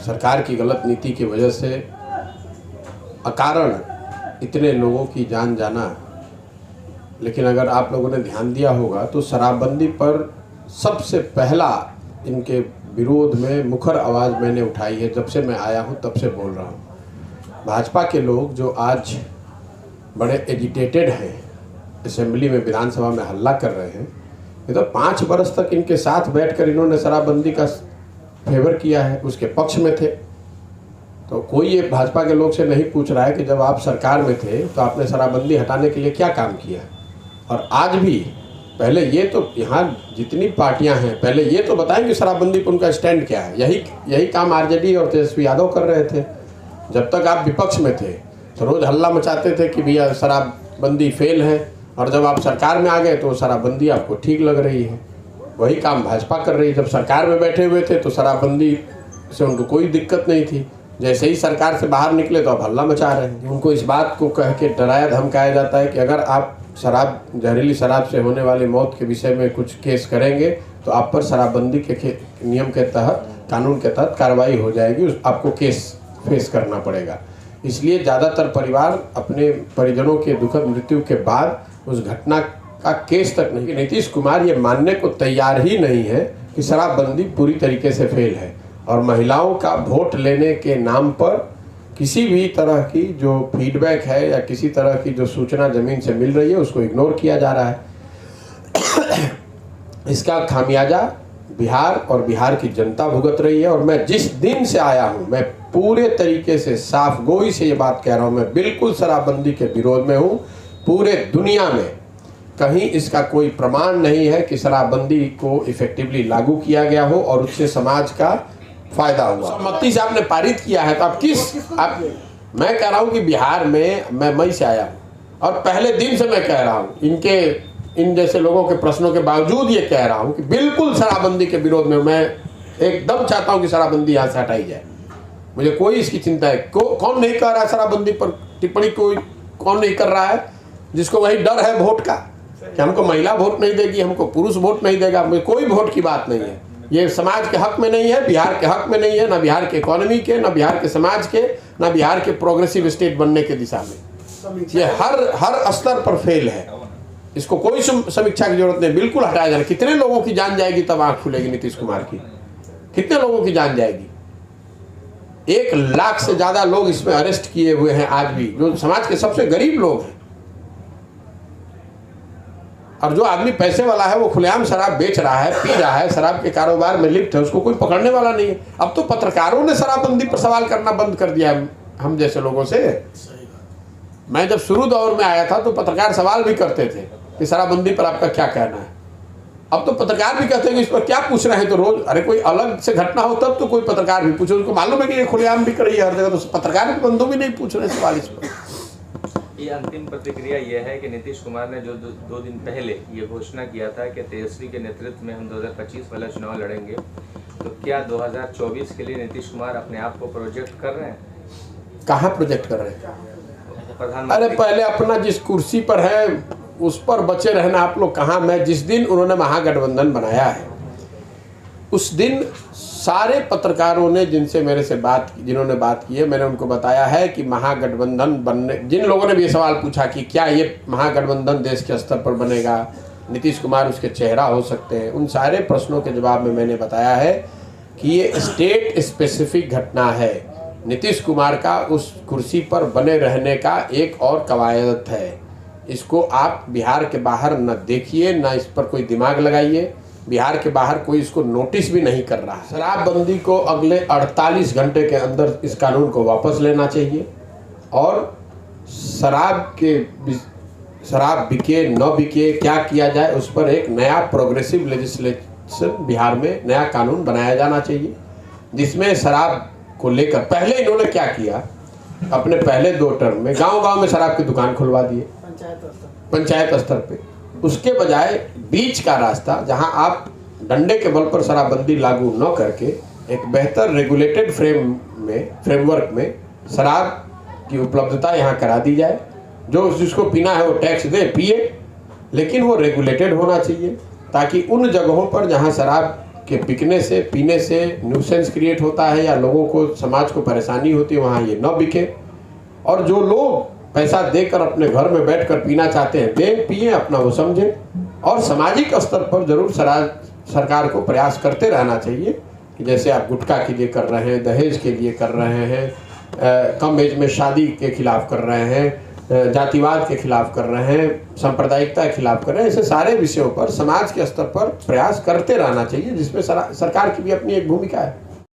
सरकार की गलत नीति की वजह से अकारण इतने लोगों की जान जाना। लेकिन अगर आप लोगों ने ध्यान दिया होगा तो शराबबंदी पर सबसे पहला इनके विरोध में मुखर आवाज़ मैंने उठाई है। जब से मैं आया हूँ तब से बोल रहा हूँ। भाजपा के लोग जो आज बड़े एजिटेटेड हैं, असेंबली में विधानसभा में हल्ला कर रहे हैं, ये तो 5 बरस तक इनके साथ बैठकर इन्होंने शराबबंदी का फेवर किया है, उसके पक्ष में थे। तो कोई ये भाजपा के लोग से नहीं पूछ रहा है कि जब आप सरकार में थे तो आपने शराबबंदी हटाने के लिए क्या काम किया। और आज भी पहले ये तो यहाँ जितनी पार्टियां हैं पहले ये तो बताएं कि शराबबंदी पर उनका स्टैंड क्या है। यही काम आरजेडी और तेजस्वी यादव कर रहे थे। जब तक आप विपक्ष में थे तो रोज़ हल्ला मचाते थे कि भैया शराबबंदी फेल है, और जब आप सरकार में आ गए तो शराबबंदी आपको ठीक लग रही है। वही काम भाजपा कर रही है। जब सरकार में बैठे हुए थे तो शराबबंदी से उनको कोई दिक्कत नहीं थी, जैसे ही सरकार से बाहर निकले तो अब हल्ला मचा रहे हैं। उनको इस बात को कह के डराया धमकाया जाता है कि अगर आप जहरीली शराब से होने वाली मौत के विषय में कुछ केस करेंगे तो आप पर शराबबंदी के नियम के तहत, कानून के तहत कार्रवाई हो जाएगी, आपको केस फेस करना पड़ेगा। इसलिए ज़्यादातर परिवार अपने परिजनों के दुखद मृत्यु के बाद उस घटना का केस तक नहीं। नीतीश कुमार ये मानने को तैयार ही नहीं है कि शराबबंदी पूरी तरीके से फेल है, और महिलाओं का वोट लेने के नाम पर किसी भी तरह की जो फीडबैक है या किसी तरह की जो सूचना ज़मीन से मिल रही है उसको इग्नोर किया जा रहा है। इसका खामियाजा बिहार और बिहार की जनता भुगत रही है। और मैं जिस दिन से आया हूँ मैं पूरे तरीके से साफ गोई से ये बात कह रहा हूँ, मैं बिल्कुल शराबबंदी के विरोध में हूँ। पूरे दुनिया में कहीं इसका कोई प्रमाण नहीं है कि शराबबंदी को इफेक्टिवली लागू किया गया हो और उससे समाज का फायदा हुआ। सहमति से आपने पारित किया है तो आप मैं कह रहा हूँ कि बिहार में मैं मई से आया हूँ और पहले दिन से मैं कह रहा हूँ, इन जैसे लोगों के प्रश्नों के बावजूद ये कह रहा हूँ कि बिल्कुल शराबबंदी के विरोध में मैं एकदम चाहता हूँ कि शराबबंदी यहाँ से हटाई जाए। मुझे कोई इसकी चिंता है। कौन नहीं कर रहा है शराबबंदी पर टिप्पणी, कौन नहीं कर रहा है जिसको वही डर है वोट का कि हमको महिला वोट नहीं देगी, हमको पुरुष वोट नहीं देगा। मुझे कोई वोट की बात नहीं है। ये समाज के हक में नहीं है, बिहार के हक में नहीं है, ना बिहार के इकोनॉमी के, ना बिहार के समाज के, ना बिहार के प्रोग्रेसिव स्टेट बनने के दिशा में। ये हर स्तर पर फेल है। इसको कोई समीक्षा की जरूरत नहीं, बिल्कुल हटाया जाए। कितने लोगों की जान जाएगी तब आंख खुलेगी नीतीश कुमार की? कितने लोगों की जान जाएगी? 1 लाख से ज्यादा लोग इसमें अरेस्ट किए हुए हैं आज भी, जो समाज के सबसे गरीब लोग हैं। और जो आदमी पैसे वाला है वो खुलेआम शराब बेच रहा है, पी रहा है, शराब के कारोबार में लिप्त है, उसको कोई पकड़ने वाला नहीं है। अब तो पत्रकारों ने शराबबंदी पर सवाल करना बंद कर दिया है हम जैसे लोगों से। मैं जब शुरू दौर में आया था तो पत्रकार सवाल भी करते थे कि शराबबंदी पर आपका क्या कहना है। अब तो पत्रकार भी कहते हैं कि इस पर क्या पूछ रहे हैं। तो रोज अरे कोई अलग से घटना हो तब तो कोई पत्रकार भी पूछे, उनको मालूम है कि ये खुलेआम भी कर रही है हर जगह, तो पत्रकार के बंधु भी नहीं पूछ रहे सवाल इस पर। ये अंतिम प्रतिक्रिया ये है कि नीतीश कुमार ने जो 2 दिन पहले ये घोषणा किया था कि तेजस्वी के नेतृत्व में हम 2025 वाला चुनाव लड़ेंगे, तो क्या 2024 के लिए नीतीश कुमार अपने आप को प्रोजेक्ट कर रहे हैं? कहाँ प्रोजेक्ट कर रहे हैं? प्रधानमंत्री अरे पहले अपना जिस कुर्सी पर है उस पर बचे रहना आप लोग। कहाँ, मैं जिस दिन उन्होंने महागठबंधन बनाया है उस दिन सारे पत्रकारों ने जिनसे मेरे से जिन्होंने बात की है, मैंने उनको बताया है कि महागठबंधन बनने, जिन लोगों ने भी ये सवाल पूछा कि क्या ये महागठबंधन देश के स्तर पर बनेगा, नीतीश कुमार उसके चेहरा हो सकते हैं, उन सारे प्रश्नों के जवाब में मैंने बताया है कि ये स्टेट स्पेसिफिक घटना है। नीतीश कुमार का उस कुर्सी पर बने रहने का एक और कवायद है। इसको आप बिहार के बाहर न देखिए, न इस पर कोई दिमाग लगाइए। बिहार के बाहर कोई इसको नोटिस भी नहीं कर रहा है। शराबबंदी को अगले 48 घंटे के अंदर इस कानून को वापस लेना चाहिए और शराब बिके न बिके क्या किया जाए उस पर एक नया प्रोग्रेसिव लेजिस्लेशन बिहार में नया कानून बनाया जाना चाहिए, जिसमें शराब को लेकर पहले इन्होंने क्या किया, अपने पहले 2 टर्म में गांव-गांव में शराब की दुकान खुलवा दिए पंचायत स्तर पे। उसके बजाय बीच का रास्ता जहां आप डंडे के बल पर शराबबंदी लागू न करके एक बेहतर रेगुलेटेड फ्रेमवर्क में शराब की उपलब्धता यहाँ करा दी जाए। जो जिसको पीना है वो टैक्स दे पिए, लेकिन वो रेगुलेटेड होना चाहिए ताकि उन जगहों पर जहाँ शराब के बिकने से, पीने से न्यूसेंस क्रिएट होता है या लोगों को, समाज को परेशानी होती है, वहाँ ये न बिके। और जो लोग पैसा देकर अपने घर में बैठकर पीना चाहते हैं, दें, पिए, अपना वो समझें। और सामाजिक स्तर पर जरूर सरकार को प्रयास करते रहना चाहिए कि जैसे आप गुटखा के लिए कर रहे हैं, दहेज के लिए कर रहे हैं, कम एज में शादी के खिलाफ कर रहे हैं, जातिवाद के खिलाफ कर रहे हैं, सांप्रदायिकता के खिलाफ कर रहे हैं, ऐसे सारे विषयों पर समाज के स्तर पर प्रयास करते रहना चाहिए, जिसमें सरकार की भी अपनी एक भूमिका है।